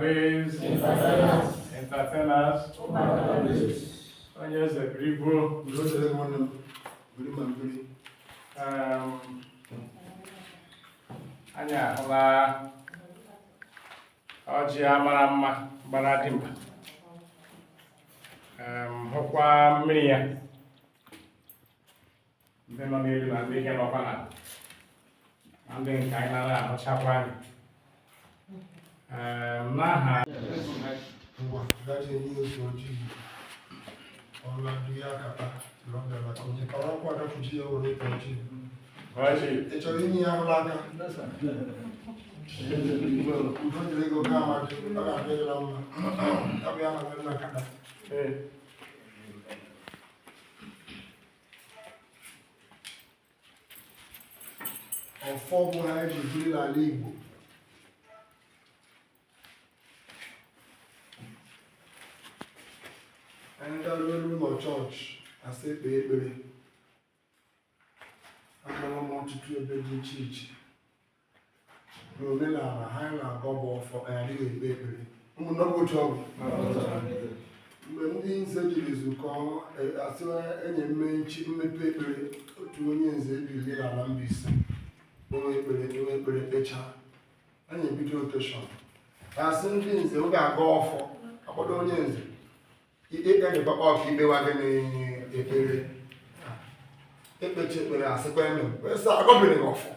base, entertainers, onye eze biribo, anyị ahụla ọjị a mara mma gbara dimkpa, hụkwa mmiri ya, ndị nọ n'elu na ndị ike nọkwa na ndị nke anyị nara ahụchakwa anyị. N'aha chọrọ inye ya ahụla aka udo jiri ego ka amadị ọ ga-adịrịla mma abịa na nna kada ọfọ bụ ha eji biri n'ala Igbo anyị gara elu ụlọ chọọchị asa ekpe ekpere agara m ọtụtụ ebe dị iche iche n'omenala ha na-agọ bụ ọfọ adịghị ekpe ekpere ụmụnọgbochi ọgwụ mgbe ndị nze jiri zukọ asị enye mmepe ekpere otu onye nze ebili n'ala Mbaise onwe ekpere kpechaa anyị ebido okeshọn asị ndị nze oge aga ọfọ akpọdo onye nze ikpe ọka ikpewa gị n'ekpere ekpechi ekpere asịkwa eme wesa agọbiri gị ọfọ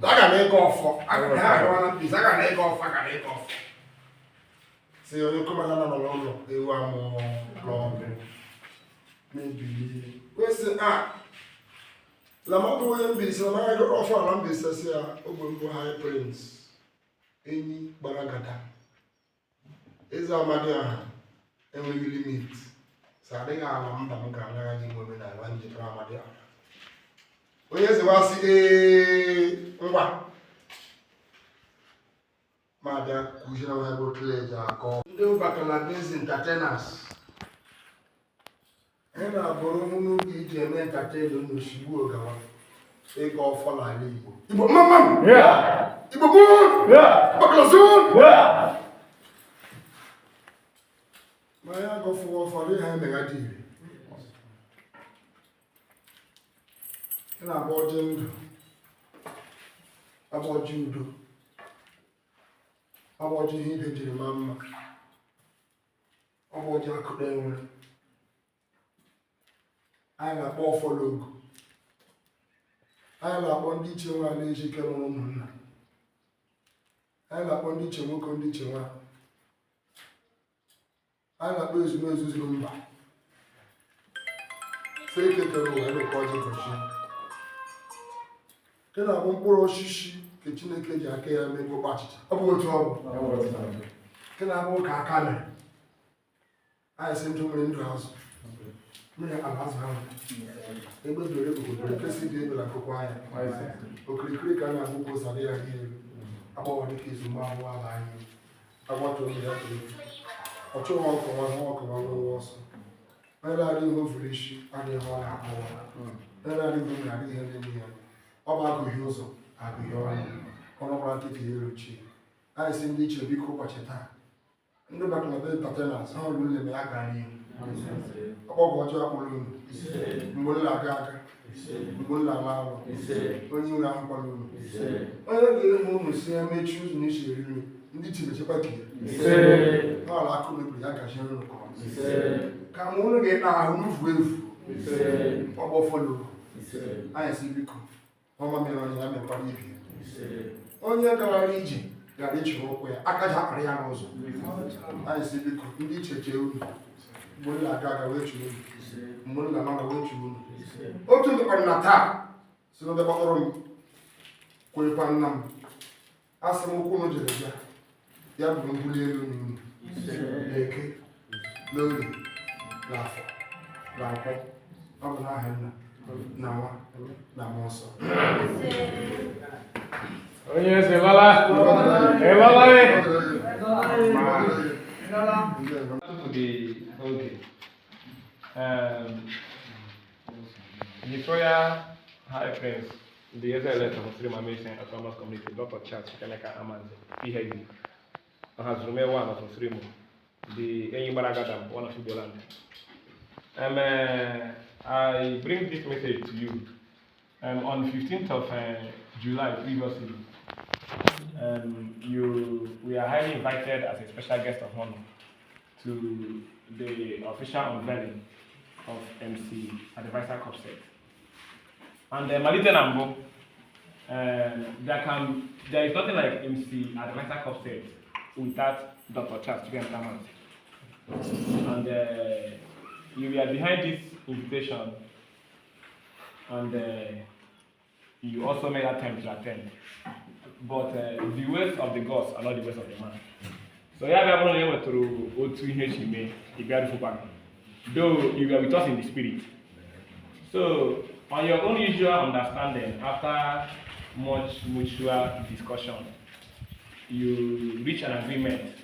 aga na ịga ọfọ aga na ịga ọfọ si onye kọmanda nọ n'ụlọ ewu amụọ lọọdụ mebiri wesị lamadụ onye Mbaise na agaghị ọfọ ala Mbaise si ya ogbe mbụ high prince enyi gbara gada eze Amadioha enweghị limit sa adịghị ala mba m ga-anaghị inwe omenala njikere Amadioha onye eze wasị ngwa ma bịa kụziere nwa ebe okele eji akọ ndị ụbakala base entertainers anyị na-abụrụ n'oge iji eme entertain n'osigbu ogawa ịga ọfọ n'ala Igbo Igbo mmamam Igbo gboo bakalazon ma ya gọfụwa ụfọdụ ha emegha dị ire ị na-agba ọjị ndụ agba ọjị udo agba ọjị ihe ibe jiri maa mma agba ọjị akụda enwere anyị na-akpọ ọfọlogo anyị na-akpọ ndị iche nwa na-ejike mụrụ ụmụnna anyị na-akpọ ndị iche nwoke ndị iche nwa anyị na-akpọ ezumezu zuru mba so ekekere ụwa ebe ka ọjị gọchie nke na-abụ mkpụrụ osisi nke Chineke ji aka ya mee gbogbo achịcha ọ bụ otu ọ bụ nke na-abụ ka aka mere anyị si ndụ nwere ndụ azụ mmiri ala azụ ahụ egbe dore obodo nkesị dị ebela nkụkwa anya okirikiri ka a na-abụ ka ụsa dị ya gị elu agbawa dịka ezumgbe abụọ ala anyị agbata oge ya toro ọchụ nwa ọkọwa nwa ọkọwa nwa ọsọ onye na-adịghị ihe ofere isi adịghị ọ na-akpọwa onye na-adịghị ihe na-adịghị ihe ndị ya ọ bụ agụghị ụzọ agụghị ọnụ ọnụkwara nkịtị ya erochie anyị si ndị iche biko ụbọchị taa ndị bakalaba entertainers ha ọrụ nleme ya gara n'ihu ọkpọgwụ ọjọọ akpụrụ unu mgbe nla aga aga mgbe nla ama alụ onye unu ahụkwala unu onye ga-ehu unu si emechi ụzọ n'isi eri nri ndị chi mechekwa kiye n'ọla akụ mebiri ya gachi nrụ nke ọma ka ma unu ga-ekpe ahụ n'ufu efu ọgbọ fọlọ anyị si biko ọma mere onye ya mekwara ibi onye gara ije gara ichiri ụkwụ ya aka ji akpara ya n'ụzọ anyị si biko ndị iche chee unu mgbe nna aga aga wee churu unu mgbe nna mara wee churu unu otu ndịkwana na taa si n'ebe kpọkpọrọ m kwerekwa nna m asị m ụkwụ unu jere bịa ya bụrụ mbuli elu n'unu na-eke n'oge n'afọ na nkwọ ọ bụ n'aha nna na nwa na mmụọ nsọ onye eze lala the Royal High Prince, the Ezelete of Muslim Amazing Autonomous Community, Dr. Charles Keneka Amanze, PhD. Hazume one of Srimo, the Enyimaraga Dam, one of Igbo land. I bring this message to you on 15th of July previously. We are highly invited as a special guest of honor to the official unveiling of MC Advisor Cup set. And Malite Nambo, there is nothing like MC Advisor Cup set without Dr. Charles Chigen. And you are behind this invitation, and you also made attempt to attend. But the ways of the gods are not the ways of the man. So yeah, we are going through O2 though you were with us in the spirit. So on your own usual understanding, after much mutual discussion, you reach an agreement.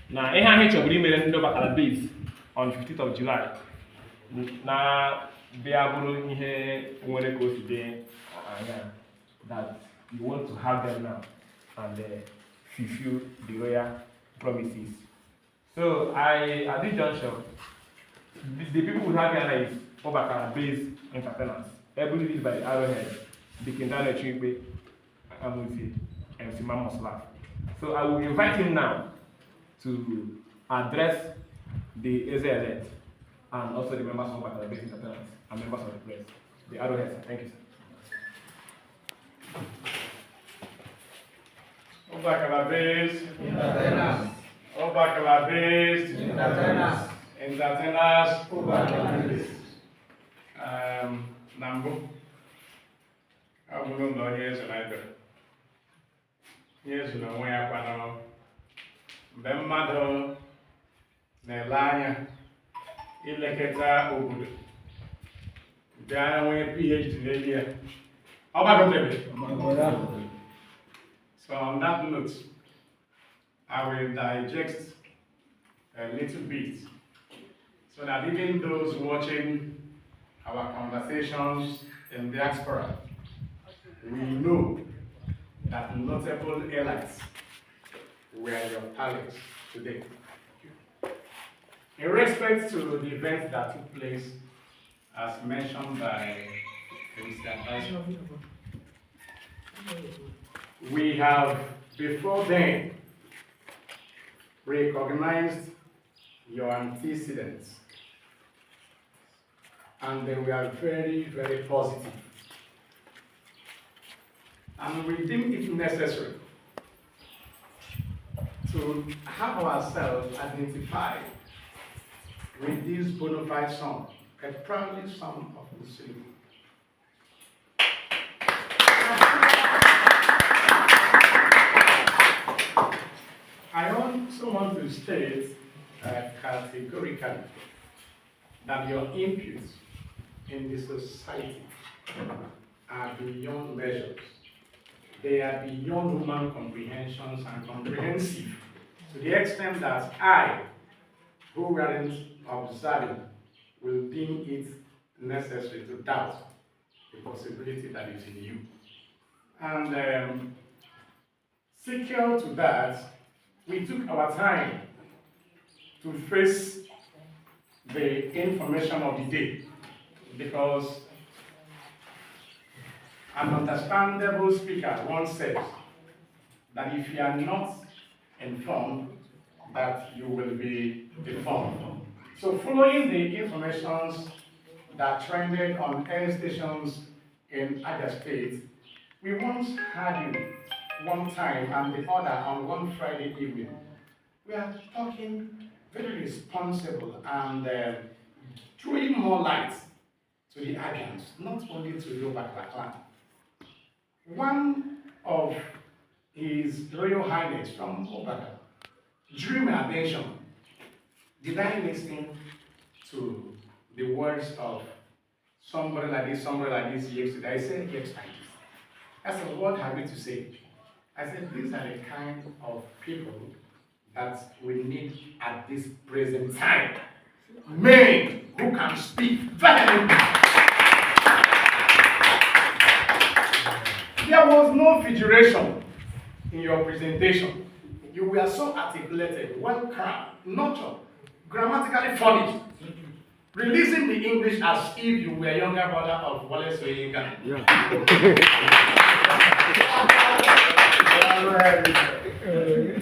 Now, I have agreement base on 15th of July. Now, they are going to go today that you want to have them now and fulfill the royal promises. So, at this juncture, the people who have here is Obakala based entertainers, heavily led by the Arrowhead, the Kendale Chimpe, Amuzi, and Simon Moslaf. So, I will invite him now to address the AZLet and also the members of Obakala based entertainers and members of the press. The Arrowhead. Thank you, sir. Obakala based entertainers. Obakala based entertainers. Entertainers. Obakala based. Nambu. Abuno no years and either. Years no way up and mgbe mmadụ na-ele anya ilekọta obodo bịa nwee PhD n'elu ya ọ gbagotebe. So on that note, I will digest a little bit so that even those watching our conversations in diaspora will know that notable elites were your palace today. In respect to the events that took place, as mentioned by Mr. Advisor, we have before then recognized your antecedents, and they were very, very positive. And we deemed it necessary to have ourselves identified with this bona fide son, a proudly son of Muslim. I also want to state categorically that your inputs in the society are beyond measures. They are beyond human comprehensions and comprehensive to the extent that I, who weren't observing, will deem it necessary to doubt the possibility that is in you. And secure to that, we took our time to face the information of the day, because an understandable speaker once said that if you are not informed, that you will be deformed. So following the informations that trended on air stations in Abia State, we once had you one time and the other on one Friday evening. We are talking very responsible and throwing more light to the Abians, not only to Yoruba clan. One of His Royal Highness from Obaka drew my attention. Did I listen to the words of somebody like this yesterday? I said, yes, I did. I said, what have you to say? I said, these are the kind of people that we need at this present time. Men who can speak vehemently. There was no figuration in your presentation you were so articulated, well craft, nurtured, grammatically furnished, releasing the English as if you were younger brother of Wale Soyinka. Yeah.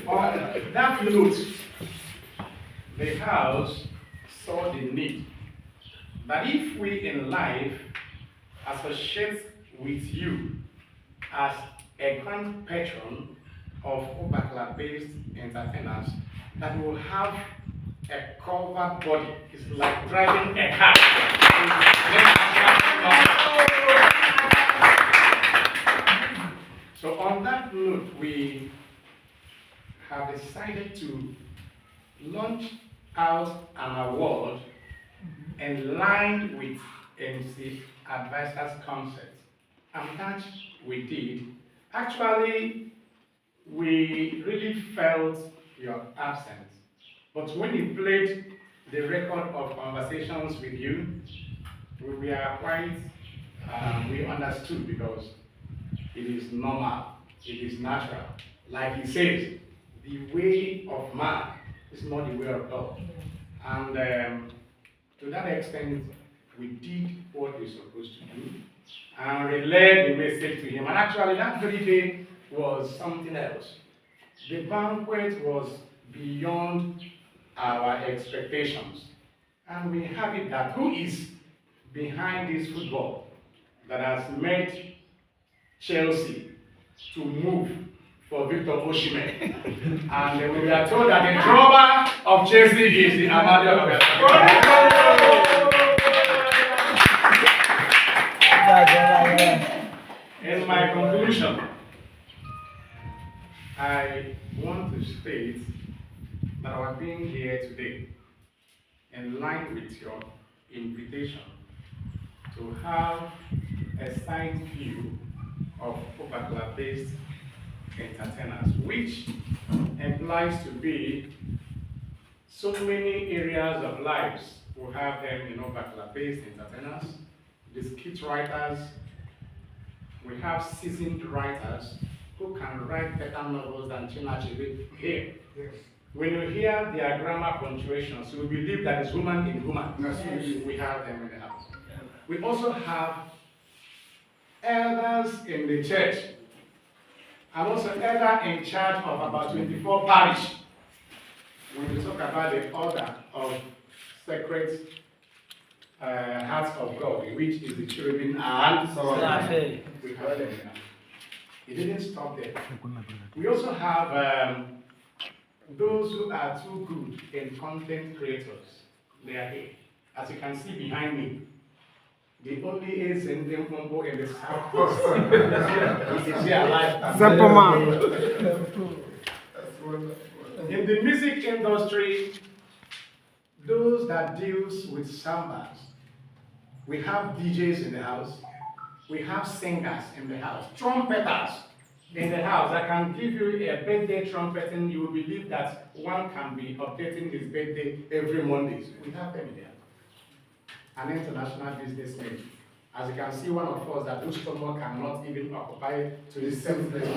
On that note, the house saw the need that if we in life associate with you as a grand patron of Obakla-based entertainers, that will have a covered body. It's like driving a car. So on that note, we have decided to launch out an award in line with MC Advisors concept. And that we did. Actually, we really felt your absence. But when you played the record of conversations with you, we were quite, we understood because it is normal, it is natural. Like he says, the way of man is not the way of God. And to that extent, we did what we're supposed to do and relayed the message to him. And actually, that very day was something else. The banquet was beyond our expectations. And we have it that who is behind this football that has made Chelsea to move for Victor Osimhen. And we are told that the drummer of Chelsea is the Amadu Abubakar. In my conclusion, I want to state that our being here today, in line with your invitation to have a side view of Obakla-based entertainers, which implies to be so many areas of lives. We have them in Obakla-based entertainers, the skit writers, we have seasoned writers who can write better novels than Chinua here. Yes. When you hear their grammar punctuations, you will believe that it's human in human. Yes. We have them in the house. We also have elders in the church, and also elder in charge of about 24 parish. When we talk about the order of sacred hearts of God, which is the cherubim and seraphim, we have them now. It didn't stop there. We also have those who are too good in content creators. They are here. As you can see behind me, the only is in the Mumbo in the South Coast. He is here alive. In the music industry, those that deals with sambas, we have DJs in the house, we have singers in the house, trumpeters in the house. I can give you a birthday trumpet and you will believe that one can be updating his birthday every Monday. We have them there. An international businessman. As you can see, one of us that whose stomach cannot even occupy to the same place.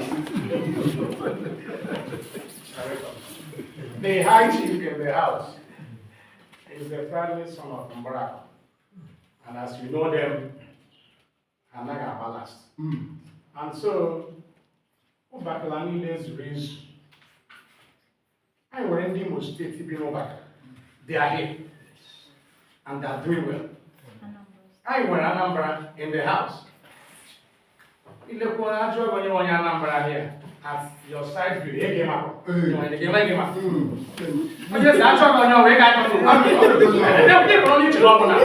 The high chief in the house is the family son of Mbara. And as you know them, Anaga Ballast. And so, Obakalani is raised. I already most state to be Obaka. They are here. And they are doing well. I went Anambra in the house. In the corner, when you want Anambra here, at your side view, you came up. You want to get my game up. But yes, that's what you wake up from. I'm people need to love now.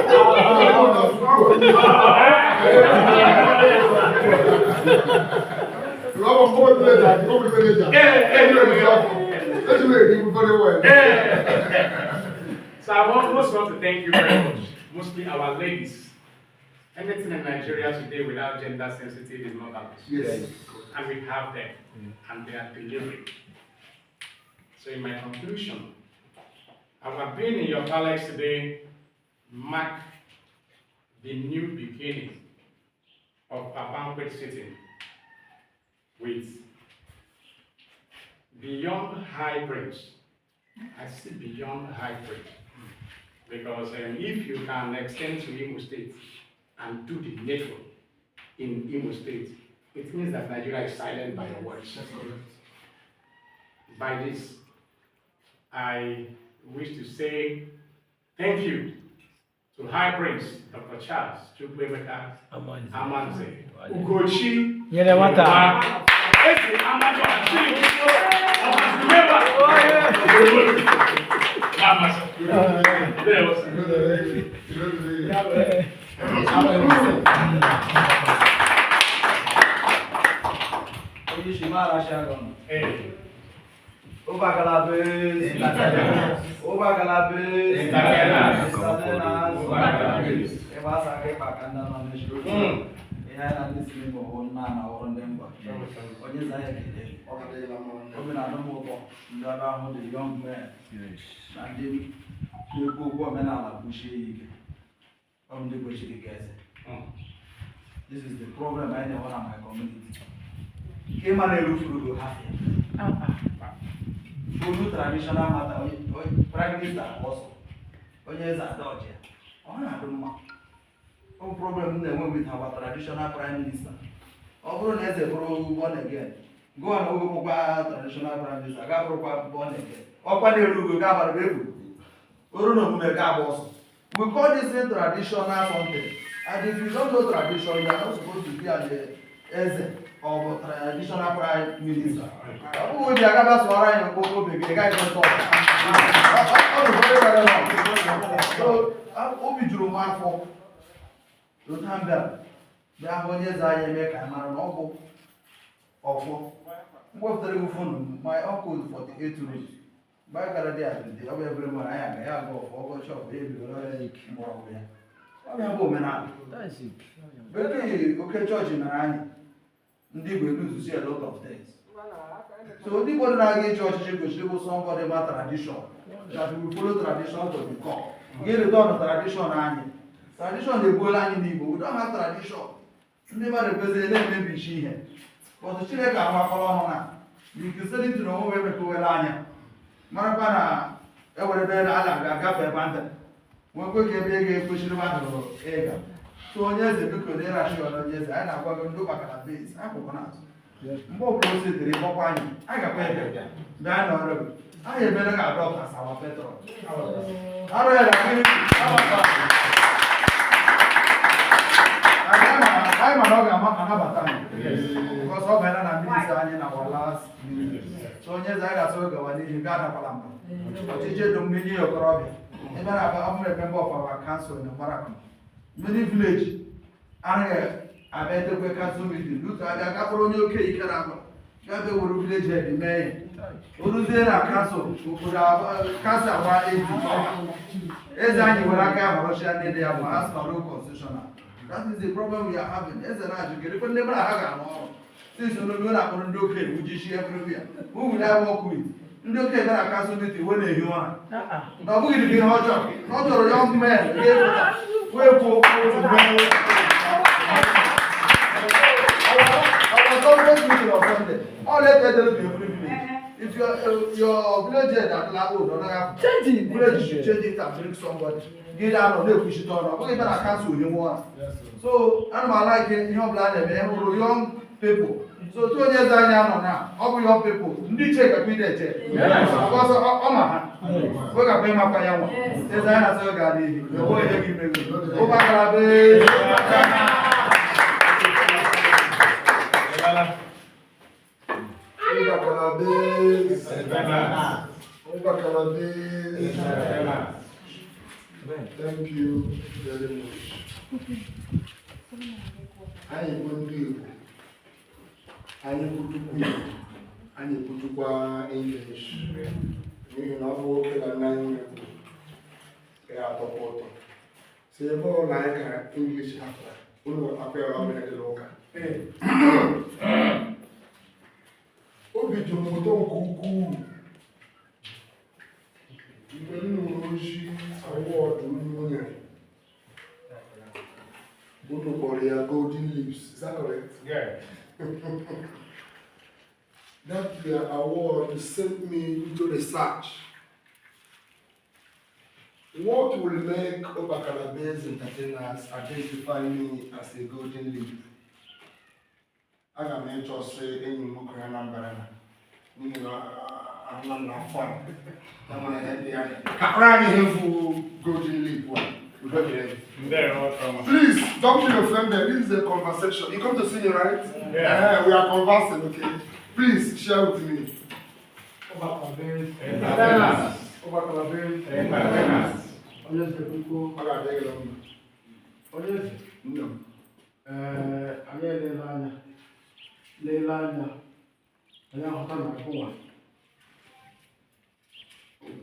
So I also want to thank you very much. Mostly our ladies. Anything in Nigeria today without gender sensitive is not balanced. Yes. And we have them, and they are delivering. So in my conclusion, our being in your palace today mark the new beginning of a banquet sitting with beyond hybrids. I see beyond hybrid. Because if you can extend to Imo State and do the network in Imo State, it means that Nigeria is silent by your words. By this, I wish to say thank you to High Prince Dr. Charles Chukwuemeka Amanze Ugochi Yelewata. Ese Amadu Achille This is the problem I know in my community. Came on a roof to have it. Traditional matter, prime minister also. When you are Dodge, no problem with our traditional prime minister. Over as a born again. Go on over traditional prime minister, I got born again. Open the Rugu Gabba Rebu. Uruno Megabos. We call this a traditional something. And if you don't know tradition, you are not supposed to be at the essence of traditional prime minister. Who will be a Gabas or I go big? The guy don't talk. So, I'll be Drew Marfo. Don't have them. There are one years I make a man of what the phone, my uncle 48 rules. By Galadia, the other every man I am, I have go for shop, baby, more. I have women out. That's it. Okay, church in Arani. Indeed, we lose to see a lot of things. So, the one I get church, you should somebody about tradition. That we follow tradition to the core. Get it done tradition, Annie. Tradition, they go on in the we don't have tradition. Never represent maybe she had. But the children are colonna. You can send it to know where to Elania. Marapana, ever been a cafe bandit. One quick big pushing about the egg. So, yes, the book of the rational, yes, and I'm going to do back at this. I will more closely to the Popani. I got better. Dan or I have better adopt as our petrol. All right, I'm another time. Because of an minister in our last minute. So, yes, I got so go and you got a palambo. But you don't mean your problem. And then I'm a member of our council in Morocco. Many village. I bet the council meeting. Look at the couple of new cake. Got the village head in May. Uruzena council who could have council 180. As I knew what I got, Russian, they have asked for no constitutional. That is the problem we are having. As an educator, but never have more. Since you know what I'm going to do, which is everywhere. Who will I work with? You don't care that I can't do it when you want. Now, we're going to be hot job. Not a young man. Where for? I was always meeting on Sunday. All let me tell you, if your village at Labo don't have change it and bring somebody. Get out of there, push it on. We're going to cancel you more. So, I'm like young blood and young people. So 2 years I now, all young people, need to take a bit. Because Omaha, we're going to pay my fire. As I have said, God, the way they give me. Thank you very much. I will do. I put to English. You know, working on 9 years. Say more like English after. We will appear on the local. Obi Jomoto Kuku. Award Golden Leaves, is that correct? Yeah. that their award sent me into research. What will make Obakala-based entertainers identify me as a golden lead? Aga m ịchọsị enyi m nwoke ya na mbara n'ihi na ana m n'afọ a enwere ihe ndị ya kakra anyị ihe bụ golden lead one. Please, don't be offended. This is a conversation. You come to see me, right? Yeah. We are conversing, okay? Please share with me. Entertainers. Entertainers. No.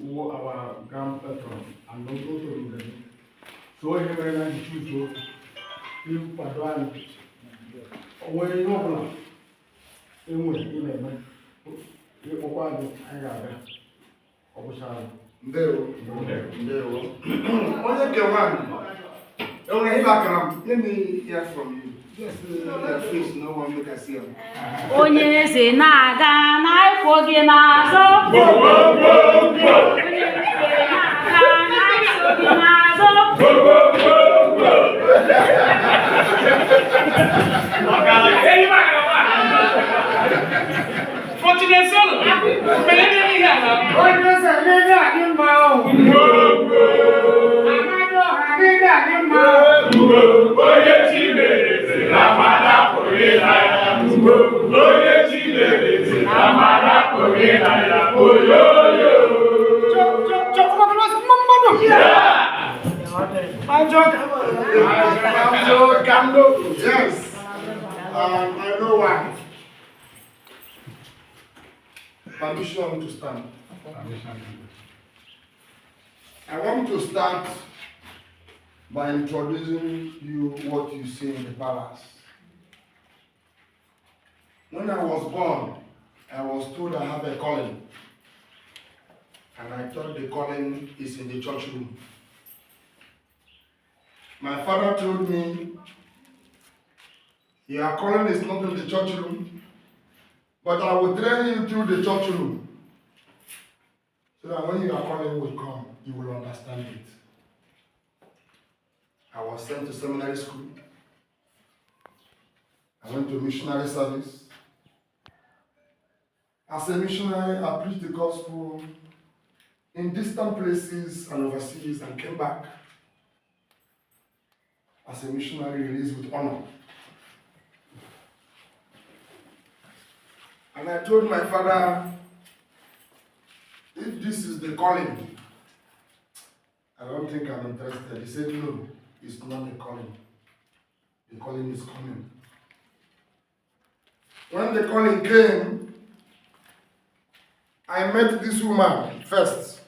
Our grand patron and no go to the so he very nice to you pardon when you know you Ndewo. Onye nke nwanyị, enwere ihe akara m, let me hear from you. Just your face, no one make us see him. Onye eze na-aga na-ekwo gị n'azụ. Onye eze na-aga na-eso gị n'azụ. Fortunate solo. Onye eze na-ede adị mma o. Amado ha na-ede adị mma o. Onye Chineke na-amara pụrụ ịlaya. Onye Chineke na-amara pụrụ ịlaya. Oyoyo. Yes. I know why. Permission to stand. I want to start by introducing you what you see in the palace. When I was born, I was told I have a calling. And I thought the calling is in the church room. My father told me, your calling is not in the church room, but I will train you through the church room. So that when your calling will come, you will understand it. I was sent to seminary school. I went to missionary service. As a missionary, I preached the gospel in distant places and overseas and came back as a missionary released with honor. And I told my father, if this is the calling, I don't think I'm interested. He said, no, it's not the calling. The calling is coming. When the calling came, I met this woman first.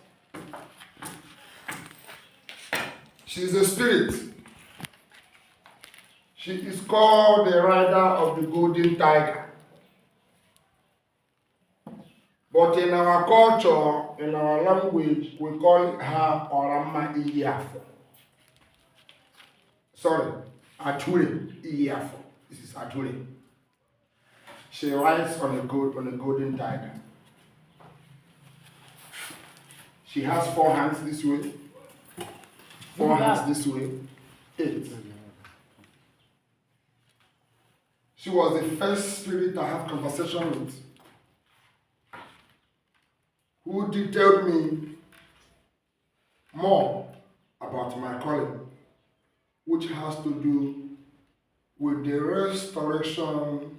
She's a spirit. She is called the rider of the golden tiger. But in our culture, in our language, we call her Orama Iyafo. Sorry, Ature Iyafo. This is Ature. She rides on a golden tiger. She has 4 hands this way, 4 hands this way, 8. She was the first spirit I had conversation with, who detailed me more about my calling, which has to do with the restoration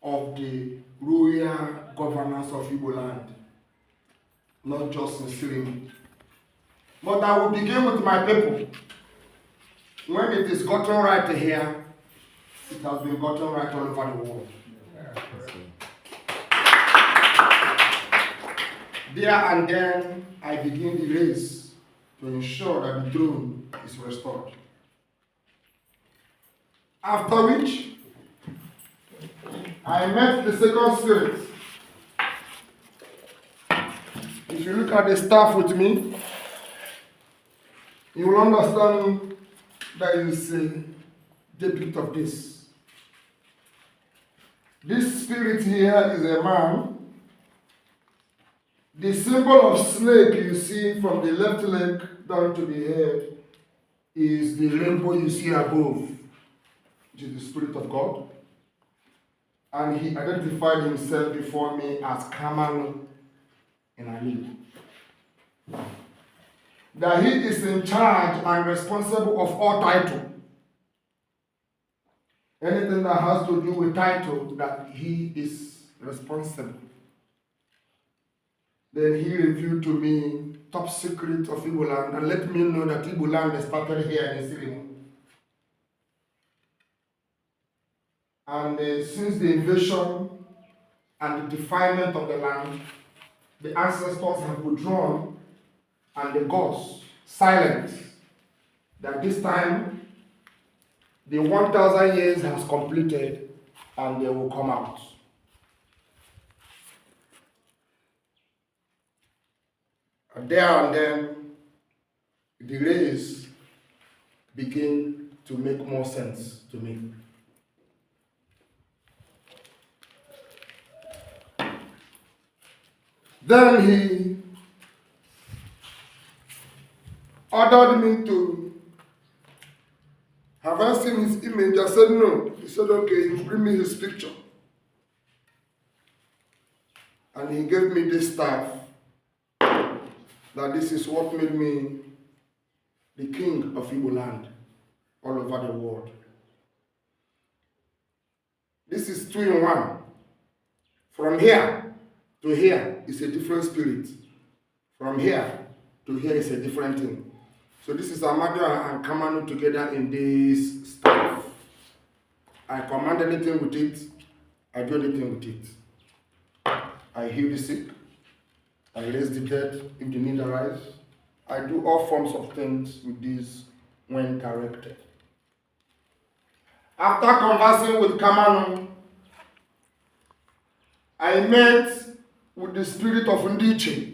of the royal governance of Igbo land, not just in Sirimi. But I will begin with my people. When it is gotten right here, it has been gotten right all over the world. There and then, I begin the race to ensure that the throne is restored. After which, I met the second spirit. If you look at the staff with me, you will understand that is a debut of this. This spirit here is a man. The symbol of snake you see from the left leg down to the head is the rainbow you see above, which is the Spirit of God. And he identified himself before me as Kamanu in Ali. That he is in charge and responsible of all title. Anything that has to do with title, that he is responsible. Then he revealed to me top secret of Igbo land and let me know that Igbo land is started here in Isiri. And since the invasion and the defilement of the land, the ancestors have withdrawn and the gods silent. That this time the 1,000 years has completed and they will come out. And there and then, the rays begin to make more sense to me. Then he ordered me to have I seen his image. I said no. He said, okay, he bring me his picture. And he gave me this staff. That this is what made me the king of Igbo land all over the world. This is 2 in 1. From here to here is a different spirit. From here to here is a different thing. So this is Amado and Kamanu together in this staff. I command anything with it. I do anything with it. I heal the sick. I raise the dead if the need arise. I do all forms of things with this when directed. After conversing with Kamanu, I met with the spirit of Ndiche.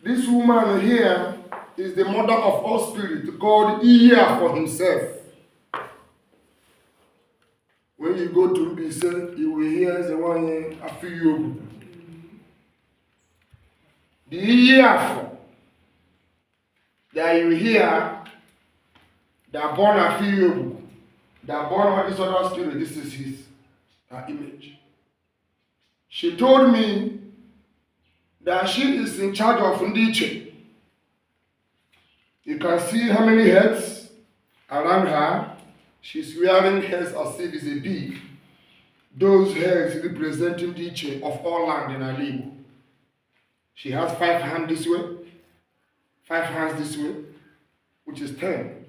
This woman here is the mother of all spirits, called Iya for himself. When you go to Mbise, you will hear the one here, Afiyogu. The year that you hear, that born Afiyogu, that born with this other spirit, this is his image. She told me that she is in charge of Ndiche. You can see how many heads around her. She's wearing heads as if it's a big. Those heads representing Ndiche of all land in Alibu. She has 5 hands this way, 5 hands this way, which is 10.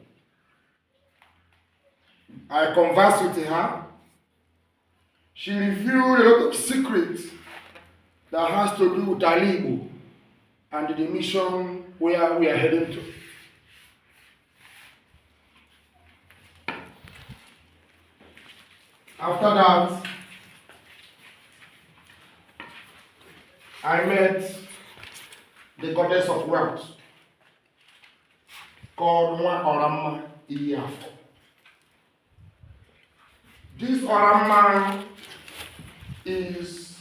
I conversed with her. She revealed a lot of secrets that has to do with Alibu and the mission where we are heading to. After that, I met the goddess of wealth called Nwa Orama Iyafo. This Orama is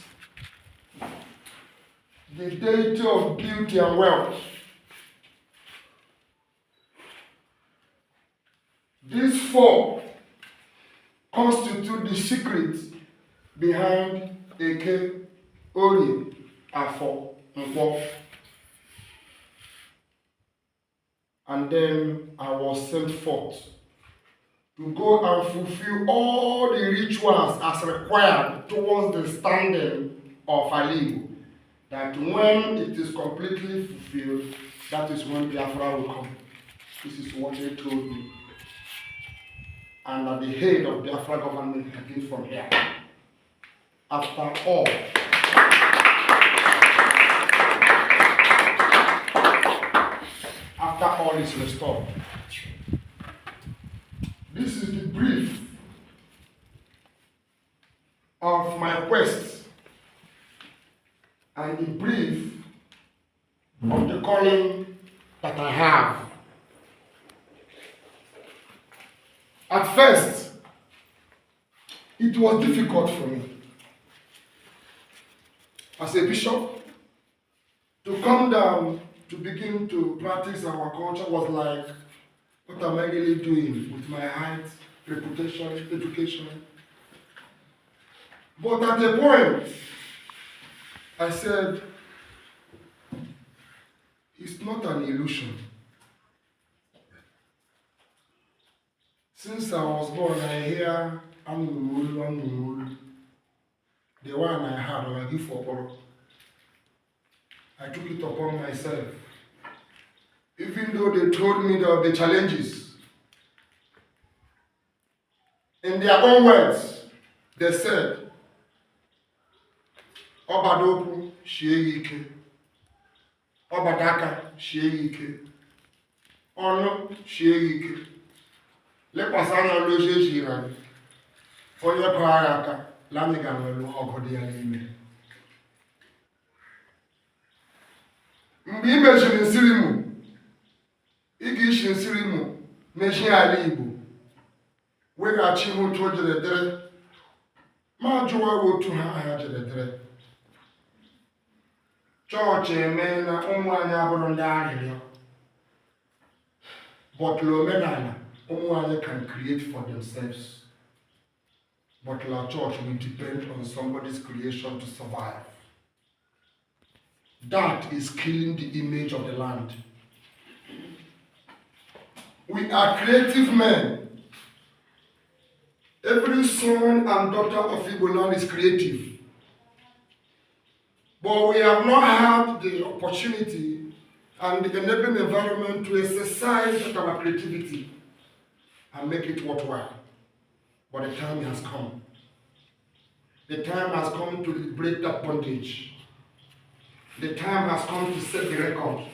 the deity of beauty and wealth. These 4 constitute the secret behind Eke, Ori, Afo, Nkwo. And then I was sent forth to go and fulfill all the rituals as required towards the standing of Alibu. That when it is completely fulfilled, that is when Biafra will come. This is what they told me. And at the head of Biafra government begins from here. After all, is restored. This is the brief of my quest and the brief of the calling that I have. At first, it was difficult for me as a bishop to come down to begin to practice our culture. Was like, what am I really doing with my height, reputation, education? But at a point, I said, it's not an illusion. Since I was born, I hear Amul, the one I had on a gift for all. I took it upon myself. Even though they told me there will be challenges, in their own words, they said, Obadoku Shieke, Obadaka Shieke, Ono Shieke. Lepasana loje jiran. Onye kwara aka, lamiga nwere ọgụ dị ya n'ime. Mgbe I mechiri nsiri mụ, ị ga-eshi nsiri mụ mechie ala Igbo, weghachi m otu o jere dere, ma jụwa otu ha aha jere dere. Chọọchị eme na ụmụ anyị abụrụ ndị arịrịọ, but l'omenala Omuanya can create for themselves, but our church will depend on somebody's creation to survive. That is killing the image of the land. We are creative men. Every son and daughter of Igbo land is creative. But we have not had the opportunity and the enabling environment to exercise our creativity and make it worthwhile. But the time has come. The time has come to liberate that bondage. The time has come to set the record.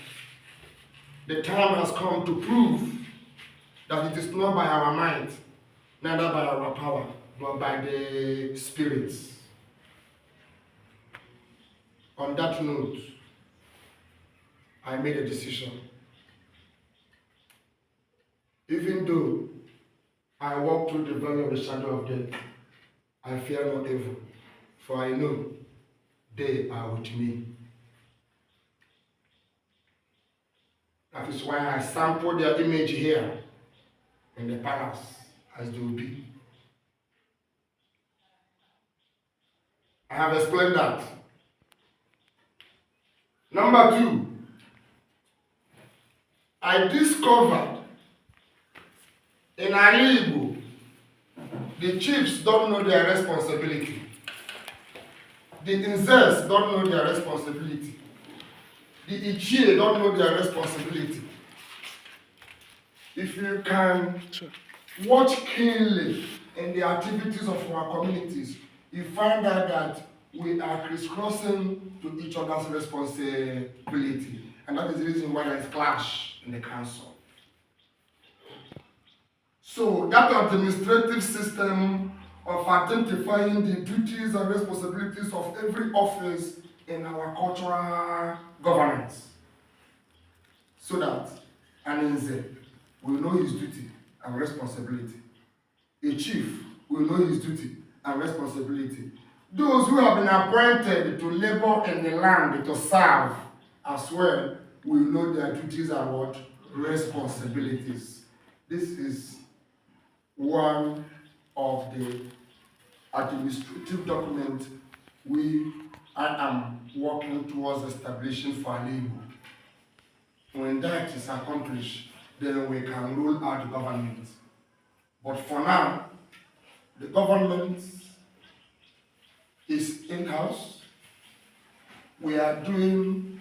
The time has come to prove that it is not by our might, neither by our power, but by the spirits. On that note, I made a decision. Even though I walk through the valley of the shadow of death, I fear no evil, for I know they are with me. That is why I sampled their image here in the palace as they will be. I have explained that. Number 2, I discovered in Ali Igbo, the chiefs don't know their responsibility. The Nzes don't know their responsibility. The Ichie don't know their responsibility. If you can watch keenly in the activities of our communities, you find out that we are crisscrossing to each other's responsibility. And that is the reason why there is clash in the council. So that administrative system of identifying the duties and responsibilities of every office in our cultural governance, so that an Nze will know his duty and responsibility. A chief will know his duty and responsibility. Those who have been appointed to labor in the land to serve as well will know their duties and what? Responsibilities. This is one of the administrative documents I am working towards establishing for Ali Igbo. When that is accomplished, then we can roll out the government. But for now, the government is in-house. We are doing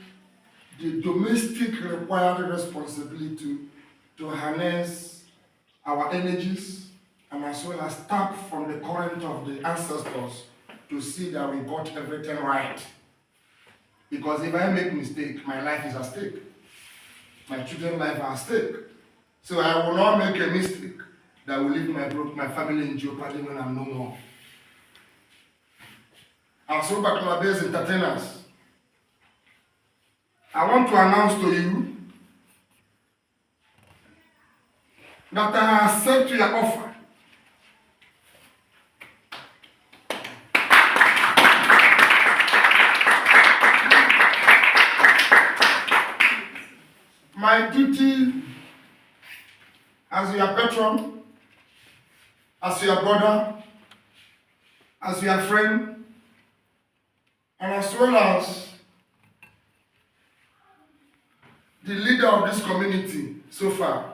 the domestic required responsibility to harness our energies and as well as tap from the current of the ancestors to see that we got everything right. Because if I make mistake, my life is at stake. My children's life are at stake. So I will not make a mistake that will leave my family in jeopardy when I'm no more. As Obaklabes entertainers, I want to announce to you that I accept your offer my duty as your patron, as your brother, as your friend, and as well as the leader of this community so far,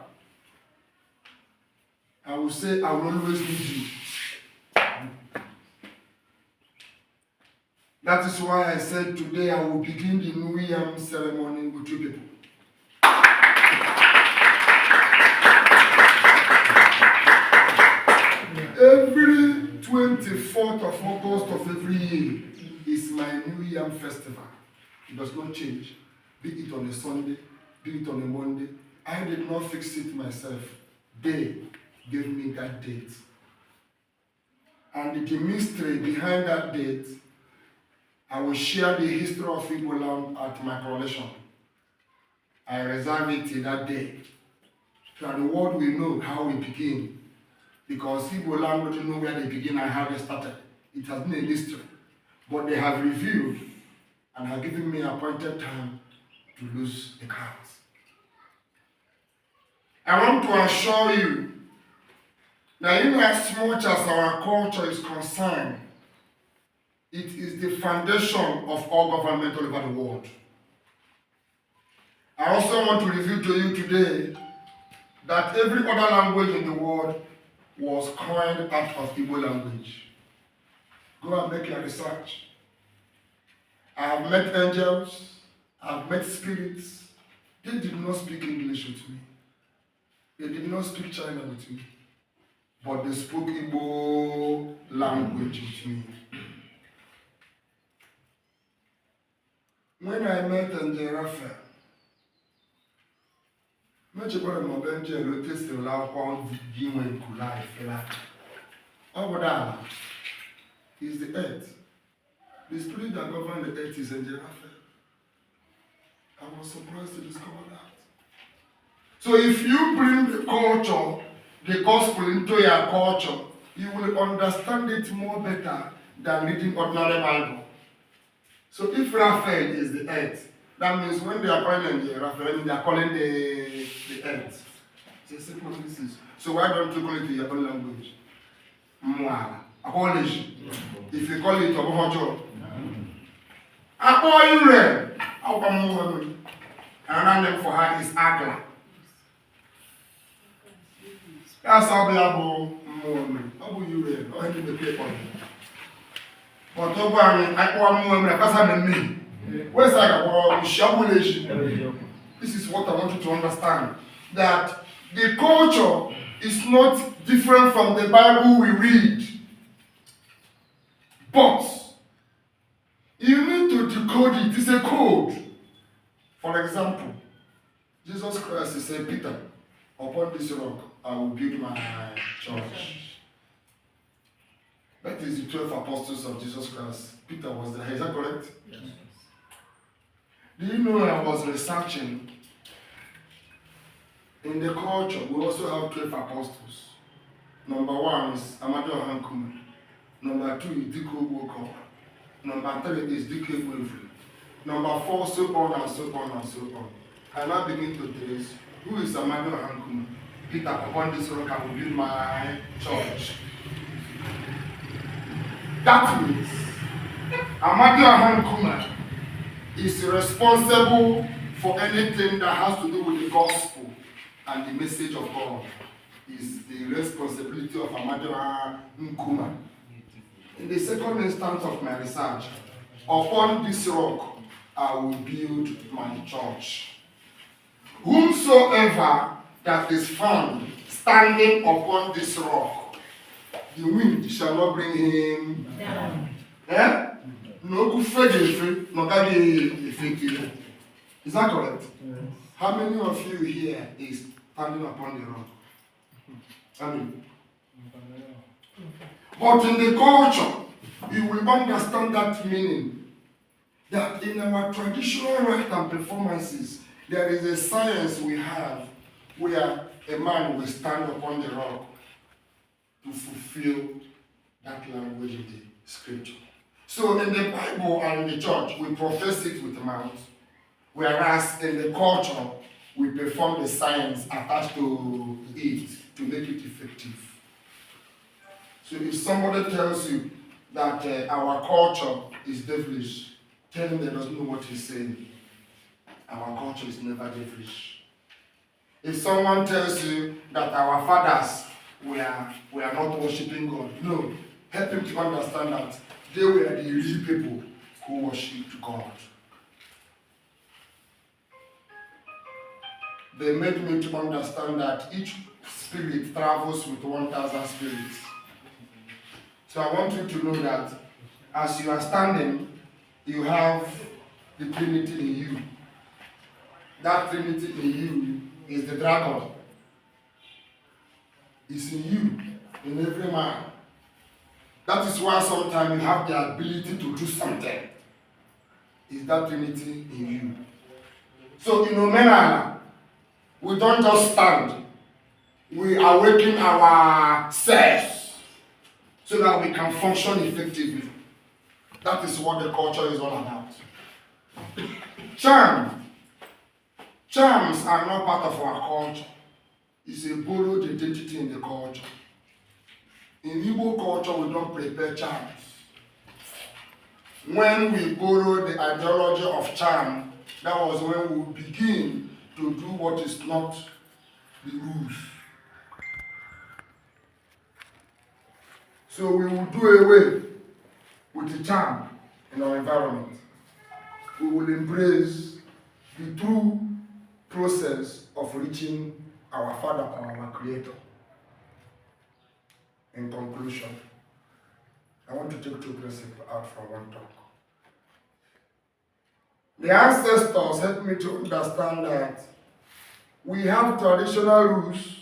I will say I will always need you. That is why I said today I will begin the New Yam ceremony with you people. Every 24th of August of every year is my New Yam festival. It does not change. Be it on a Sunday, be it on a Monday. I did not fix it myself. They gave me that date. And the mystery behind that date, I will share the history of Igbo land at my coronation. I reserve it till that day. So that the world will know how we begin. Because Igbo land doesn't know where they begin and how they started. It has been a mystery. But they have revealed and have given me appointed time to lose the cards. I want to assure you that in as much as our culture is concerned, it is the foundation of all government all over the world. I also want to reveal to you today that every other language in the world was coined out of Igbo language. Go and make your research. I have met angels, I have met spirits. They did not speak English with me. They did not speak China with me. But they spoke Igbo language with me. When I met Angel Raphael, mechebara m ọbịa nje elote siri akwụkwọ gị nwe nkula ifela. Ọ is the earth. The spirit that governs the earth is Angel Raphael. I was surprised to discover that. So if you bring the culture, the gospel into your culture, you will understand it more better than reading ordinary Bible. So if Raphael is the earth, that means when they are calling the Raphael, they are calling the earth. It's a simple analysis. So why don't you call it in your own language? Acknowledge. If you call it Obohojo, Akoyure, another name for her is Agla. That's how we are born. Abu Yure, or any the paper. But over I where's this is what I want you to understand. That the culture is not different from the Bible we read. But you need to decode it. It's a code. For example, Jesus Christ said, Peter, upon this rock I will build my church. That is the 12 apostles of Jesus Christ. Peter was there. Is that correct? Yes. Do you know I was researching? In the culture, we also have 12 apostles. Number 1 is Amadu Ahankuma. Number 2 is Diko Woko. Number 3 is Dike Wilfred. Number 4, so on and so on and so on. I now begin to trace who is Amadu Ahankuma. Peter, upon this rock I will build my church. That means Amadu Ahankuma is responsible for anything that has to do with the gospel and the message of God. Is the responsibility of Amadu Ahankuma. In the second instance of my research, upon this rock I will build my church. Whomsoever that is found standing upon this rock, the wind shall not bring him down. Eh? No good faith, no God is. Is that correct? Yes. How many of you here is standing upon the rock? I mean, but in the culture, you will understand that meaning. That in our traditional rite and performances, there is a science we have where a man will stand upon the rock to fulfill that language in the scripture. So in the Bible and in the church, we profess it with the mouth, whereas in the culture, we perform the science attached to it to make it effective. So if somebody tells you that our culture is devilish, tell him they doesn't know what he's saying. Our culture is never devilish. If someone tells you that our fathers were not worshiping God, no, help him to understand that they were the real people who worshipped God. They made me to understand that each spirit travels with 1,000 spirits. So I want you to know that as you are standing, you have the Trinity in you. That Trinity in you is the dragon. It's in you, in every man. That is why sometimes you have the ability to do something. Is that Trinity in you. So in Omenala, we don't just stand. We awaken ourselves so that we can function effectively. That is what the culture is all about. Charms are not part of our culture. It's a borrowed identity in the culture. In Igbo culture, we don't prepare charms. When we borrow the ideology of charm, that was when we begin to do what is not the rules. So we will do away with the charm in our environment. We will embrace the true process of reaching our Father or our Creator. In conclusion, I want to take two principles out from one talk. The ancestors helped me to understand that we have traditional rules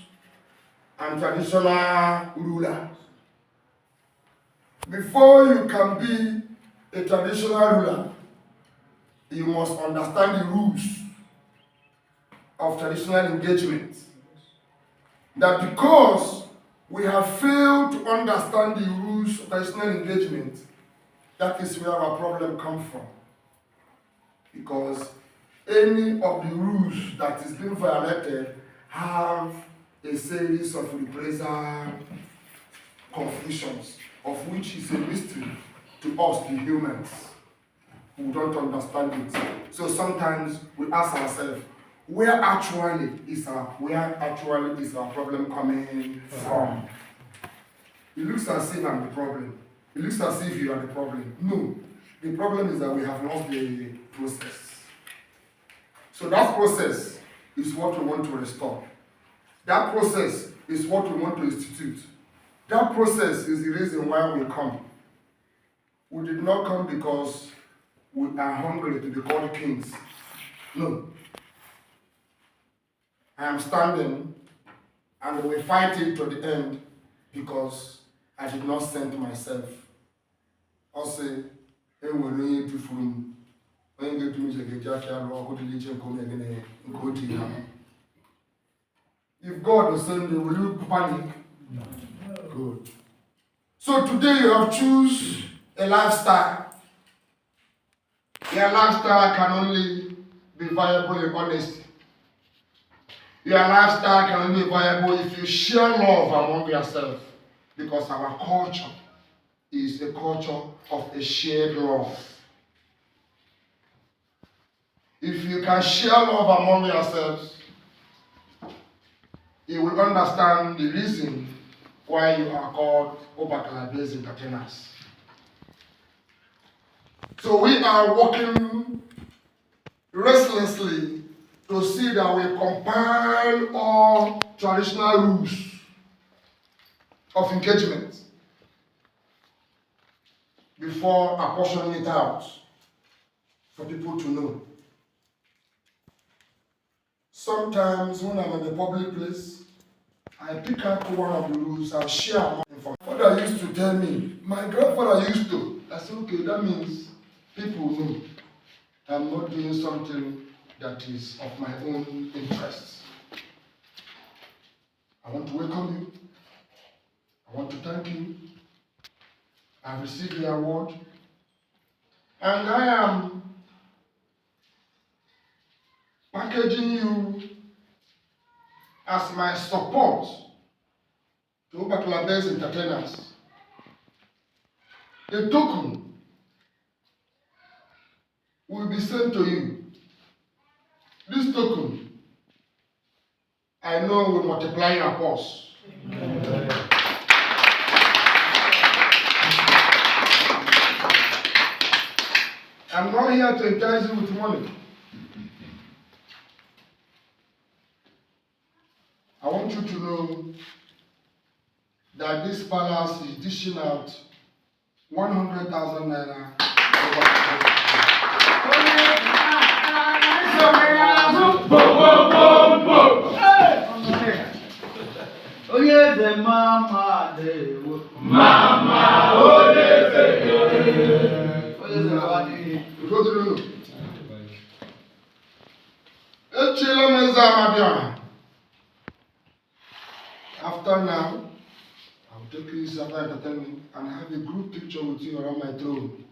and traditional rulers. Before you can be a traditional ruler, you must understand the rules of traditional engagement. That because we have failed to understand the rules of traditional engagement, that is where our problem comes from. Because any of the rules that is being violated have a series of reprisal confusions, of which is a mystery to us, the humans, who don't understand it. So sometimes we ask ourselves, where actually is our problem coming from? It looks as if I'm the problem. It looks as if you are the problem. No, the problem is that we have lost the process. So that process is what we want to restore. That process is what we want to institute. That process is the reason why we come. We did not come because we are hungry to be called kings. No. I am standing and we fight it to the end because I did not send myself. Also, if God will send you, will you panic? No. Good. So today you have choose a lifestyle. Your lifestyle can only be viable in honesty. Your lifestyle can only be viable if you share love among yourself. Because our culture is a culture of a shared love. If you can share love among yourselves, you will understand the reason why you are called Obakala-based entertainers. So we are working restlessly to see that we compile all traditional rules of engagement before apportioning it out for people to know. Sometimes when I'm in a public place, I pick up one of the rules, I'll share among them. My father used to tell me, my grandfather used to. I said, okay, that means people know I'm not doing something that is of my own interest. I want to welcome you. I want to thank you. I've received the award. And I am packaging you as my support to Obakala-based entertainers. A token will be sent to you. This token, I know, will multiply your purse. I'm not here to entice you with money. I want you to know that this palace is dishing out 100,000 naira. Oh yeah, the mama, the mama, oh yeah, after now, I will take you to entertainment and have a group picture with you around my throne.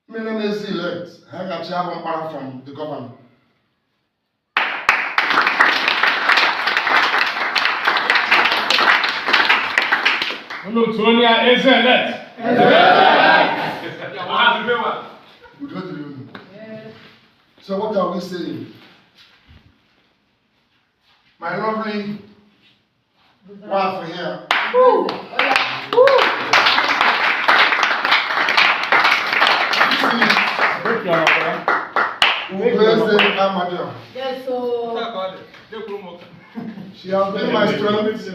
My name is elect. I got Chabon from the governor. Sonia is elect. So what are we saying? My lovely wife here. Yes, so she has been my strength.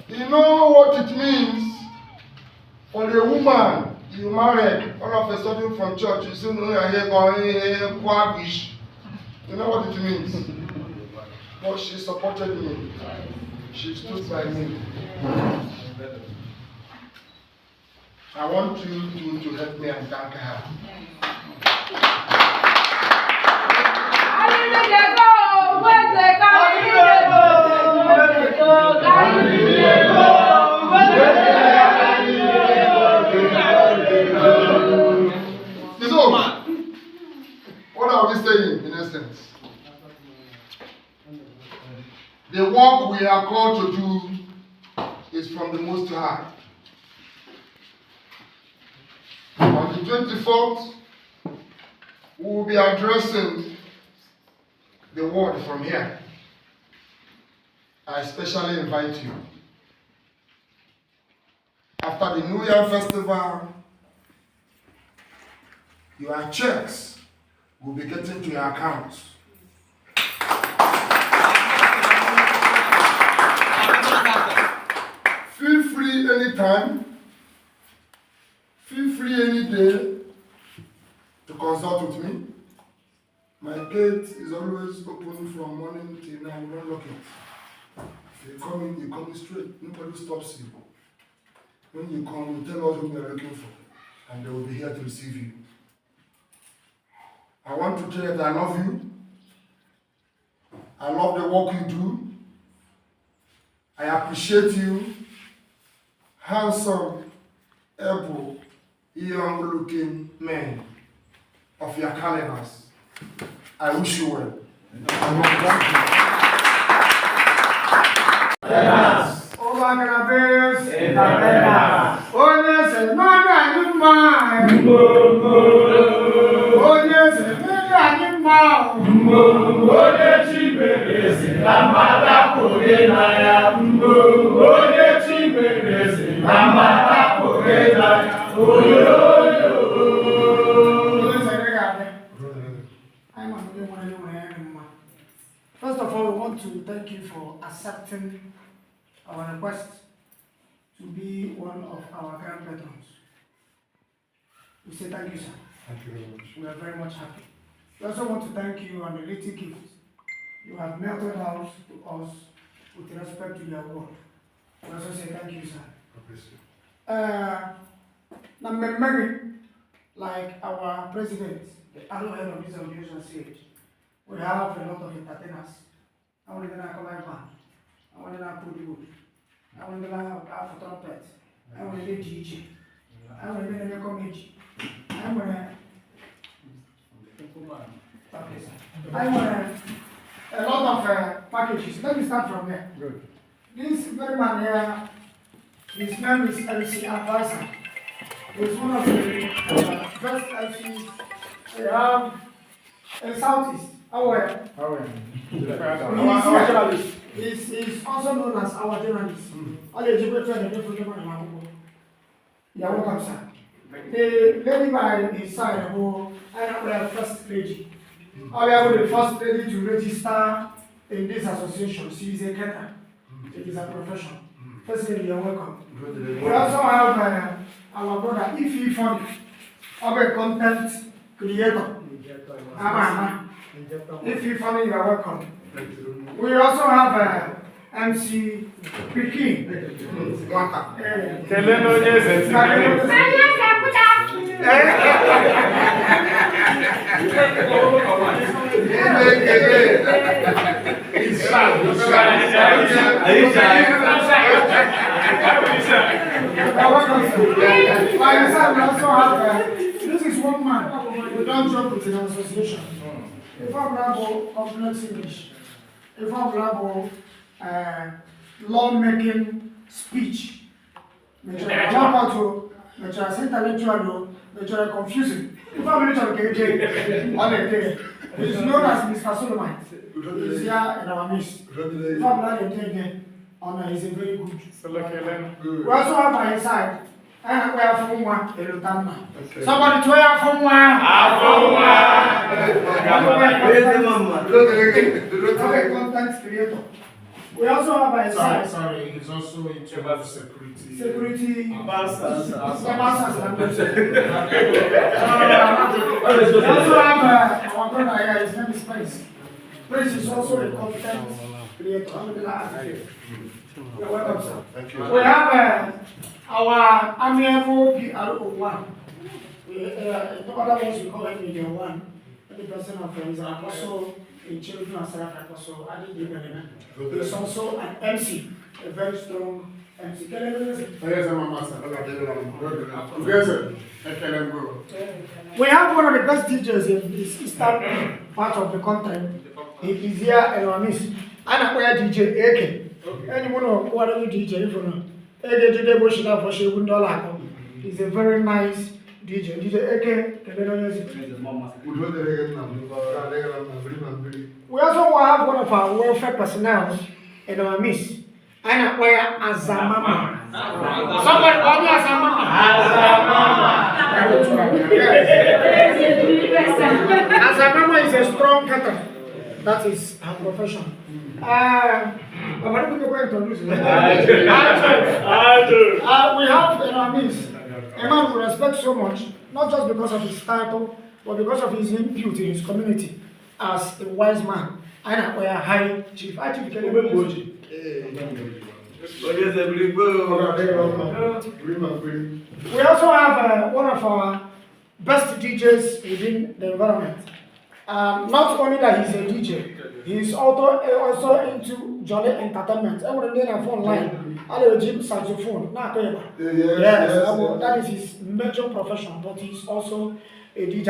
You know what it means for the woman you married all of a sudden from church, you say, no, you're here going, quagish. You know what it means? But she supported me. She stood by me. I want you to help me and thank her. So, what are we saying in essence? The work we are called to do is from the Most High. On the 24th, we will be addressing the word from here. I especially invite you. After the New Year Festival, your checks will be getting to your accounts. Feel free anytime, feel free any day to consult with me. My gate is always open from morning till night, we don't lock it. If you come in, you come straight, nobody stops you. When you come, you tell us what we are looking for, and they will be here to receive you. I want to tell you that I love you. I love the work you do. I appreciate you. Handsome, able, young-looking men of your calibers. I wish you well. First of all, we want to thank you for accepting our request to be one of our grand patrons. We say thank you, sir. Thank you very much. We are very much happy. We also want to thank you on the little gift you have melted out to us with respect to your word. We also say thank you, sir. God bless you. Now, Mary, like our president, the arrowhead of this organization said, we have a lot of entertainers. I want to know how band. I want to know how to wood. I want to know how to trumpet. I want to know DJ. I want to know comedy. I want to I want a lot of packages. Let me start from there. Good. This very man here, his name is LC Advisor. He's one of the best LCs we have in Southeast. Our journalist. He's also known as our journalist. All the educated and you are welcome, sir. The lady by his side, who I am the first lady. I am the first lady to register in this association. She is a caterer. It is a profession. First lady, you are welcome. We also have our brother Ifi Fund, our content creator. Ifi Fund, you are welcome. We also have MC Piki. This is one man. We don't joke with an association. If I'm Bravo, complex English. If I'm Bravo, law-making speech. Which are intellectual, which are confusing. If I'm Richard KJ, on a day, he's known as Mr. Solomon. He's here in our midst. If I'm not a day, he's a very good. We also have by his side, and we have from one, somebody to have from one. Content creator. We also have by his side. Sorry, he's also in charge of security. Security. We also have our brother here, his name is Prince. Prince is also a content creator. You're welcome, sir. Thank you. We have our amiable PRO1. The other ones we call him Media 1. The person of is an apostle in children and Sarah Apostle. He's also an MC, a very strong MC. We have one of the best DJs in this eastern part of the country. He is here in our midst. And I wear DJ AK. Anyone who whatever DJ if you know. He's a very nice DJ. DJ AK. We also have one of our welfare personnel in our midst. And I wear Azamama. Somebody call me Azamama. Azamama is a strong caterer. That is her profession. We have in our midst a man we respect so much, not just because of his title, but because of his input in his community as a wise man. And we are high chief. High chief we also have one of our best DJs within the environment. Not only that he's a DJ, he's also into jolly entertainment. Every day I phone line, I gym saxophone. Yes, that is his major profession, but he's also a DJ.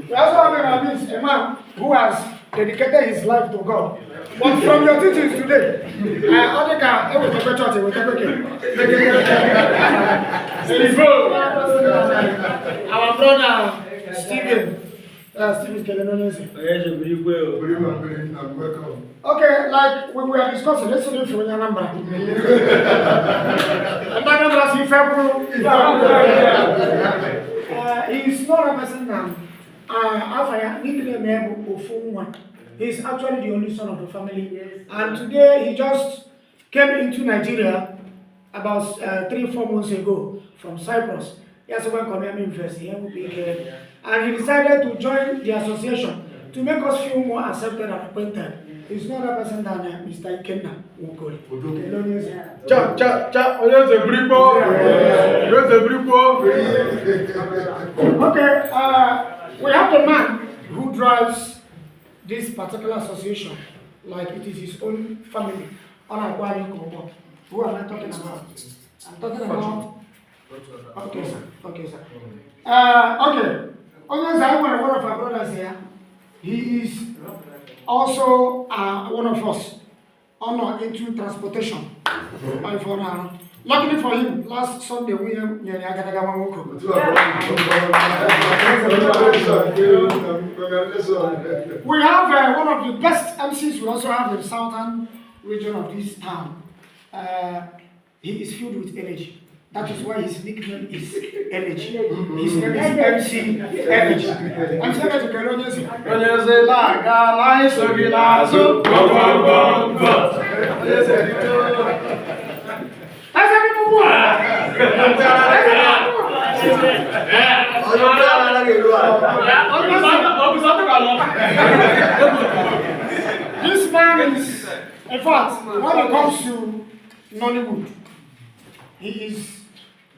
We also have a man who has dedicated his life to God. But from your teachings today, our brother Stephen okay, like we were discussing, let's see if you remember. He's not a person he's actually the only son of the family. And today he just came into Nigeria about 3-4 months ago from Cyprus. He has went to University, and he decided to join the association to make us feel more accepted and acquainted. He's not a person than Mr. Ikenna. Okay, we have a man who drives this particular association like it is his own family. Who am I talking about? I'm talking about. Okay, sir. Okay, sir. Okay. Onyansa, one of our brothers here, he is also one of us, into transportation. Luckily for him, last Sunday we have We have one of the best MCs. We also have the southern region of this town. He is filled with energy. That is why his nickname is Energy. His name is MC Energy. MC Energy, can you say? This man is, in fact, when it comes to Nollywood, he is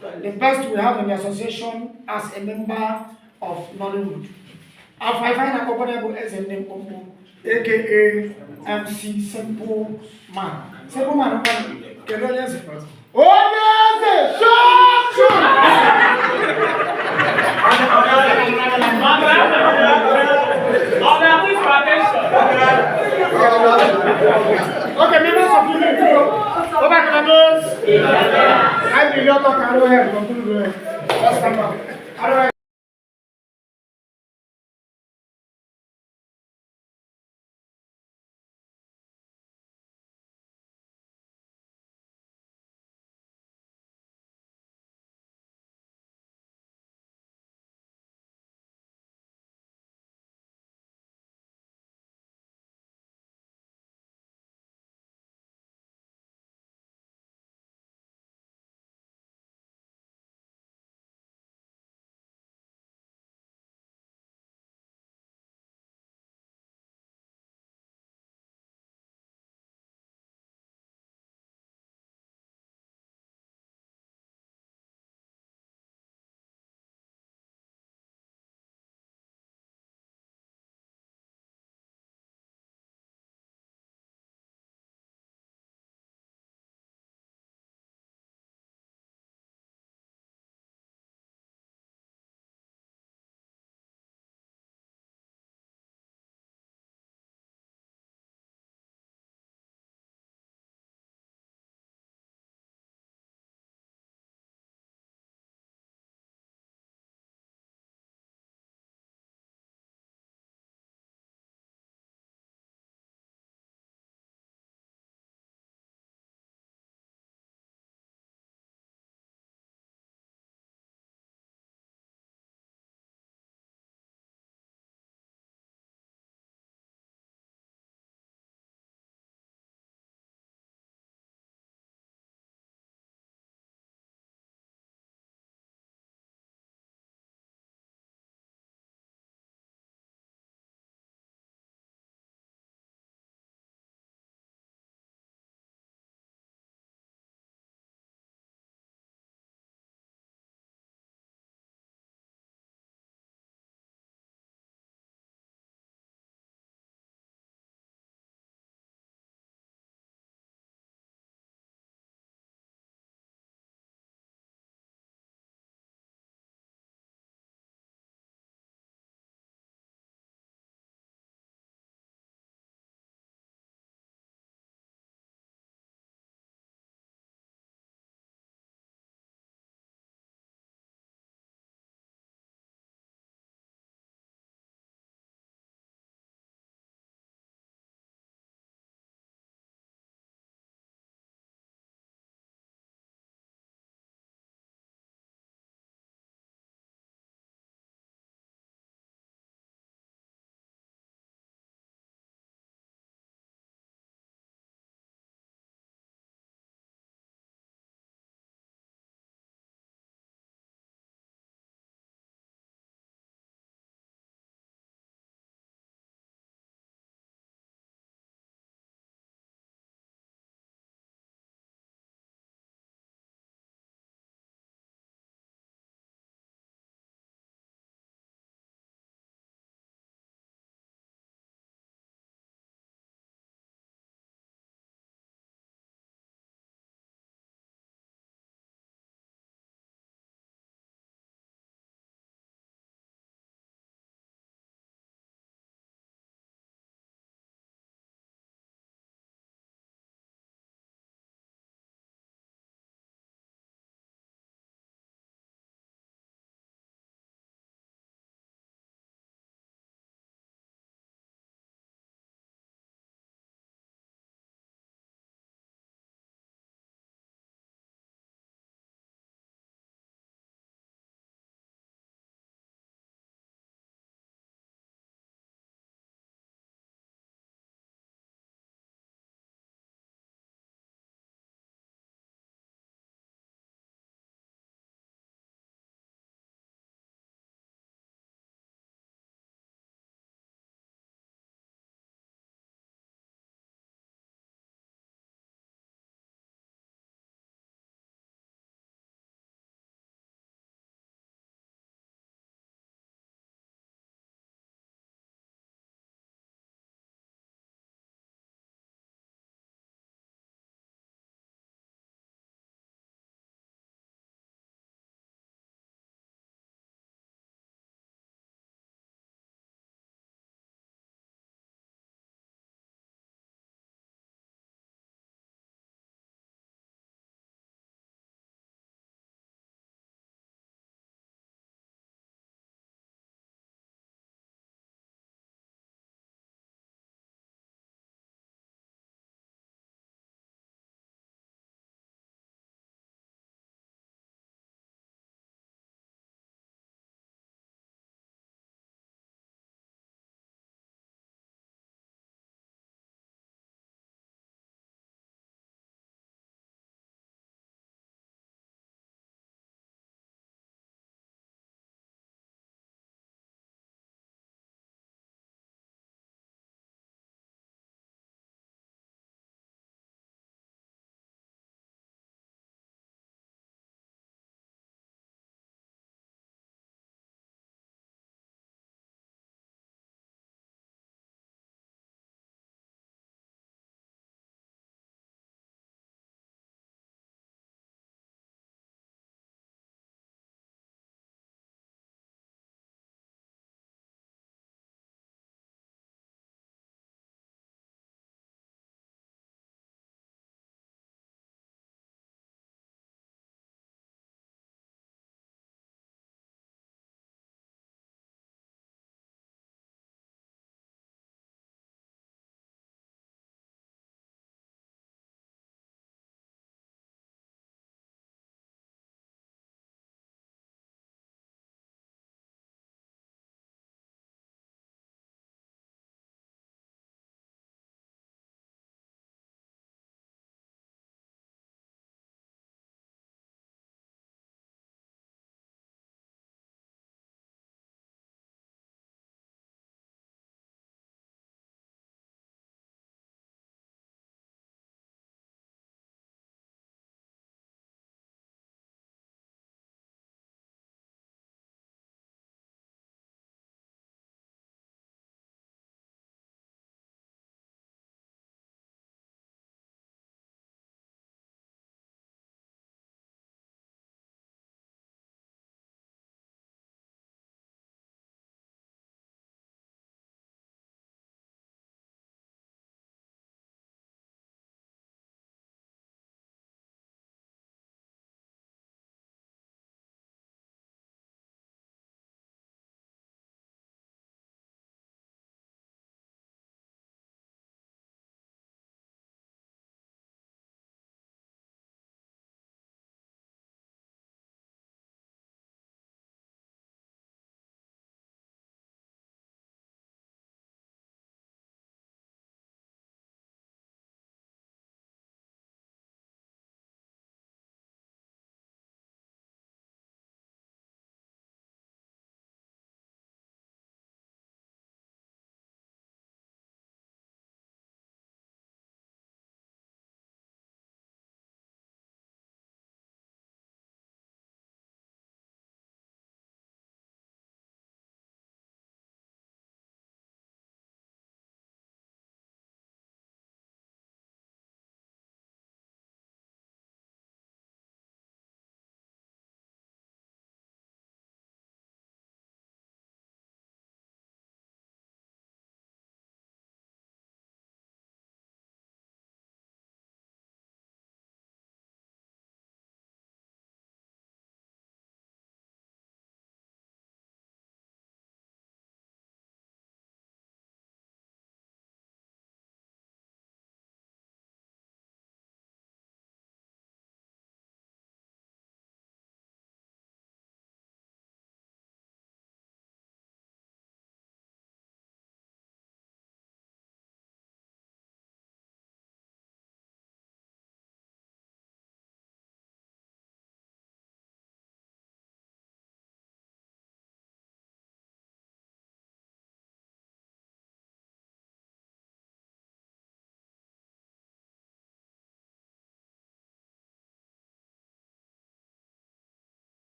the best we have in the association as a member of Nollywood. I find a comparable as a name, aka MC Simple Man. Simple Man, can you answer? Oh, yes, sure. Okay, members of the go back to the news. I'm the Yoto Karo here. Let's come back.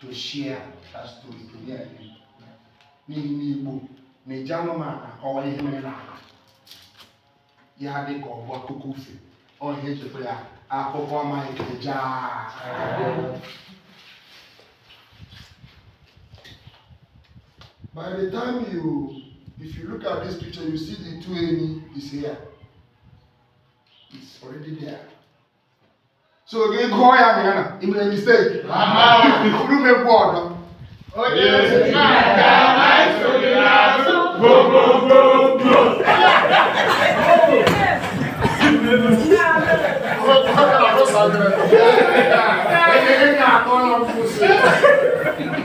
to share that story to hear you. N'Igbo na-eji anụmanụ akọwa ihe mere n'ala ya dị ka ọ bụ akụkọ ufe ọ ihe echekwa ya akụkọ amaghị jaa. By the time if you look at this picture, you see the two eni is here. It's already there. So again, go ahead, you made a mistake. You make water. Oh yes,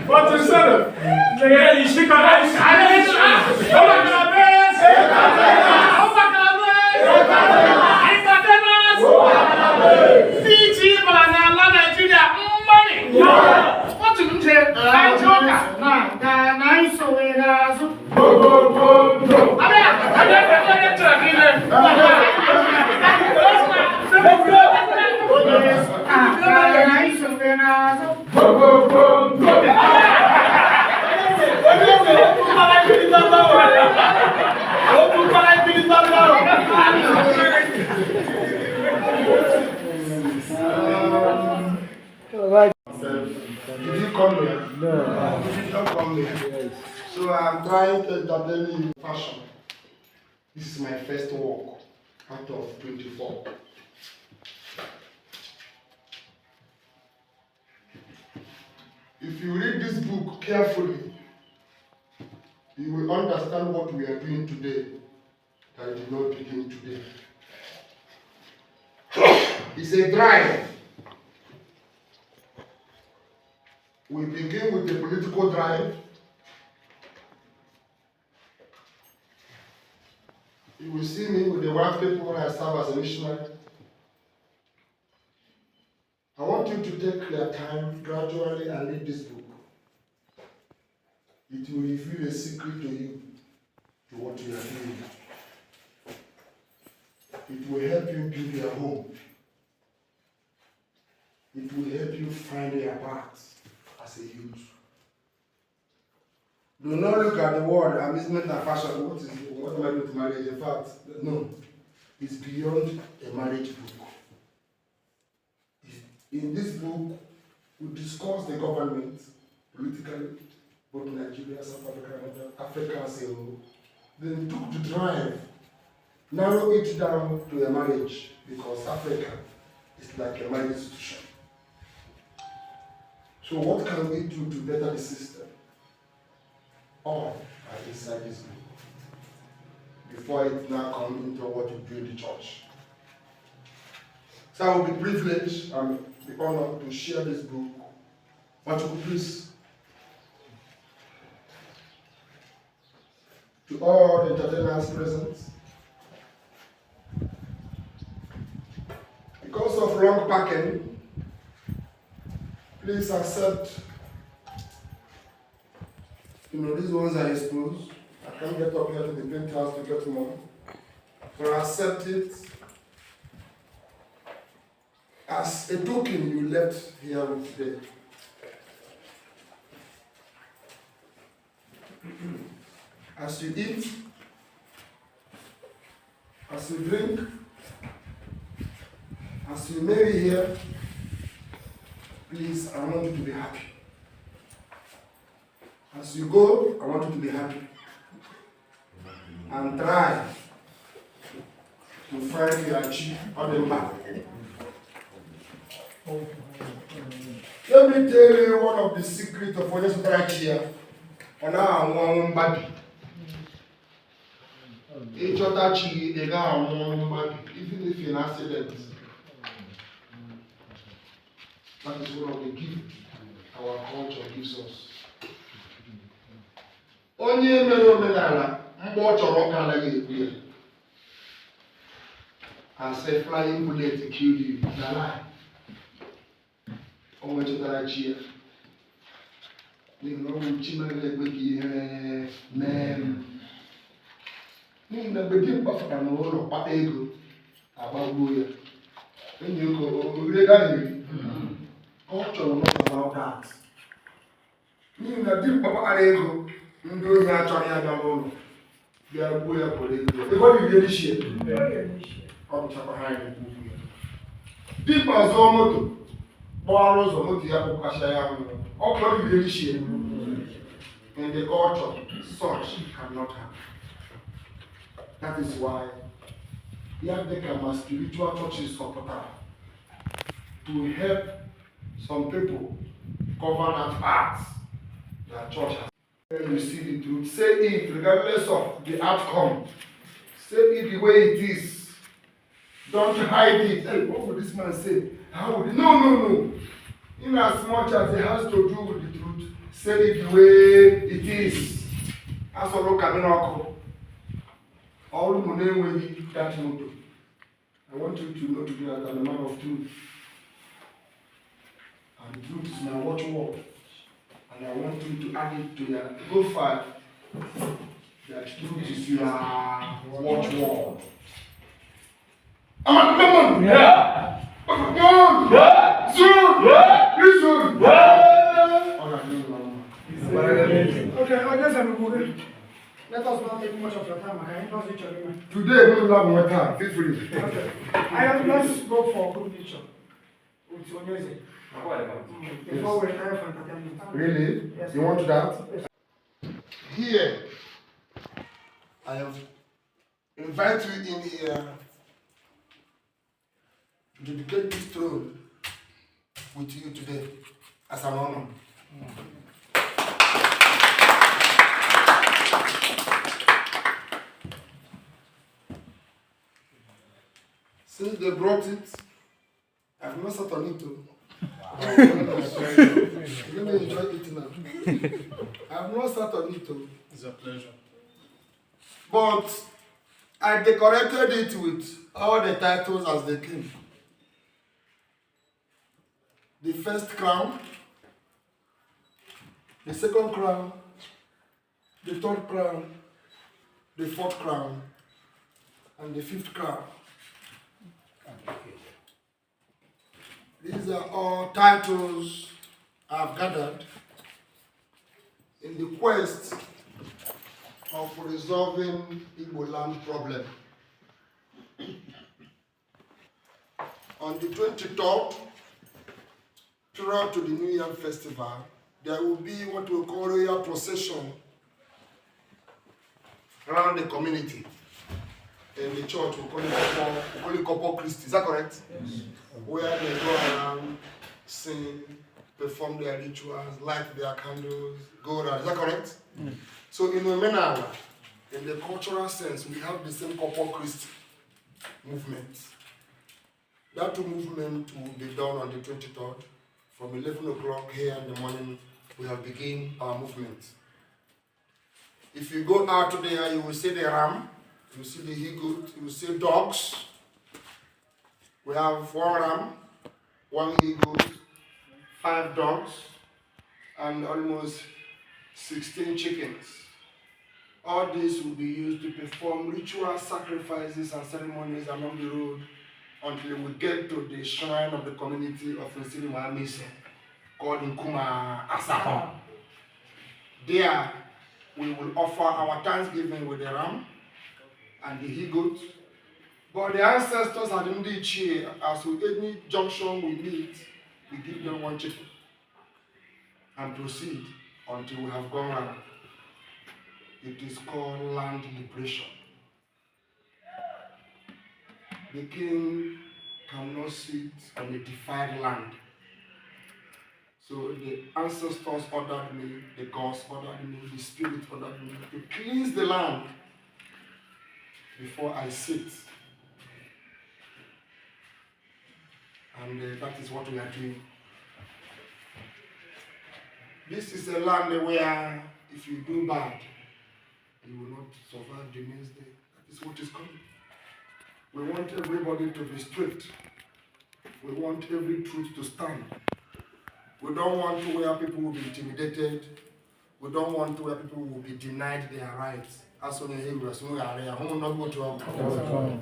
What is that? You should Did you come here? No. You did not come here. Yes. So I'm trying to entertain you in fashion. This is my first walk out of 24. If you read this book carefully, you will understand what we are doing today that did not begin today. It's a drive. We begin with the political drive. You will see me with the white people when I serve as a missionary. I want you to take your time gradually and read this book. It will reveal a secret to you, to what you are doing. It will help you build your home. It will help you find your path as a youth. Do not look at the word amusement and fashion. What am I doing to marriage? In fact, no. It's beyond a marriage book. In this book, we discuss the government politically, both Nigeria, South Africa, and Africa as a whole. Then took the drive, narrow it down to a marriage, because Africa is like a marriage institution. So what can we do to better the system? All are inside this book. Before it now comes into what you build the church. So I will be privileged and be honored to share this book. But you please, to all the entertainers present, because of wrong packing, please accept. These ones are exposed. I can't get up here to the paint house to get more. But accept it as a token you left here today. As you eat, as you drink, as you marry here, please, I want you to be happy. As you go, I want you to be happy. And try to find your chief on the map. Let me tell you one of the secrets of what is right here. On our one body. Each other chi, they got one body, even if you're an accident. That is one of the gifts our culture gives us. Onye mere omenala mgbe ọ chọrọ ọka anaghị ekwu ya. And say flying bullet killed you. Na lie. O nwechetara chi ya. N'ihi na ọ bụ chi mere ekwe ka ihe mee. N'ihi na mgbe di mkpafara n'ụlọ kpata ego agbagbuo ya. Enyi ego orire gaa nyeri. God culture will not allow that. Meaning that deep papa arego, ndo ya chori ya n'ụlọ. Bịa gbuo ya kwere ego. Ego ni rie shie. Ọ bụ chakwa ha ni gbuo ya. Deep azọ moto. Gbara ụzọ moto ya kpọkasha ya nwụ. Ọ bụ ni rie shie. In the culture, such cannot happen. That is why Yadekama spiritual churches supporter to help some people cover that part their church has. When you see the truth, say it regardless of the outcome. Say it the way it is. Don't hide it. Hey, what would this man say? How would he? No. In as much as it has to do with the truth, say it the way it is. As a local miracle, all the money will be that motto. I want you to know today that I'm a man of truth. And truth is my watchword. And I want you to add it to your profile. That truth is your watchword. Come on! Yeah! Come on! Yeah! Soon! Yeah! Listen! Yeah! All right, Okay, I guess I'm good. Let us not take much of your time. I can just each other. Today, we will have more time. Feel free. Okay. Let's go for a good picture. With Onyeze. Before we retire for entertainment. Really? Yes. You want that? Here, I have invited you in here to dedicate this throne with you today as an honor. Since they brought it, I've not sat on it too. Let me enjoy it now. I've not sat on it too. It's a pleasure. But I decorated it with all the titles as they came. The first crown, the second crown, the third crown, the fourth crown, and the fifth crown. These are all titles I've gathered in the quest of resolving Igbo land problem. On the 23rd, throughout to the New Year Festival, there will be what we call royal procession around the community. In the church, we call it Corpus Christi. Is that correct? Yes. Where they go around, sing, perform their rituals, light their candles, go around. Is that correct? Mm. So in Omenala, in the cultural sense, we have the same Corpus Christi movement. That movement will be done on the 23rd. From 11 o'clock here in the morning, we have begun our movement. If you go out there, you will see the ram, you will see the he-goat, you will see dogs. We have 1 ram, 1 he-goat, 5 dogs, and almost 16 chickens. All this will be used to perform ritual sacrifices and ceremonies along the road until we get to the shrine of the community of Nsiri Mamise called Nkuma Asahon. There, we will offer our thanksgiving with the ram and the he-goat. But the ancestors at Ndichie, as with any junction we meet, we give them 1 chicken and proceed until we have gone around. It is called land liberation. The king cannot sit on a defiled land. So the ancestors ordered me, the gods ordered me, the spirit ordered me to cleanse the land before I sit. And that is what we are doing. This is a land where if you do bad, you will not survive the next day. That is what is coming. We want everybody to be strict. We want every truth to stand. We don't want to where people will be intimidated. We don't want to where people will be denied their rights. As soon as you are saying, I will not go to our country.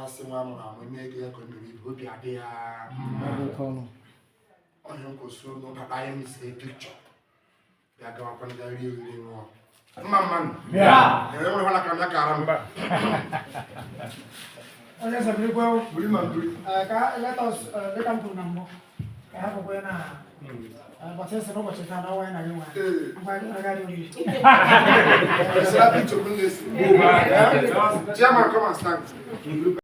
asị nwa mụrụ amụ eme ego ya ka o mere ibe obi adị ya onye nkwụsị n'ụbata anyị misiri pikchọ bịa gawakwa ndị rie oriri ṅụọ mma mmanụ enwere hụ na ka m ya kara mba Onye sabirikwa buri ma buri let us let am put number. Ka ha kwa na but since no much time now na you want. Ngwa na ga you. Chairman, come and stand.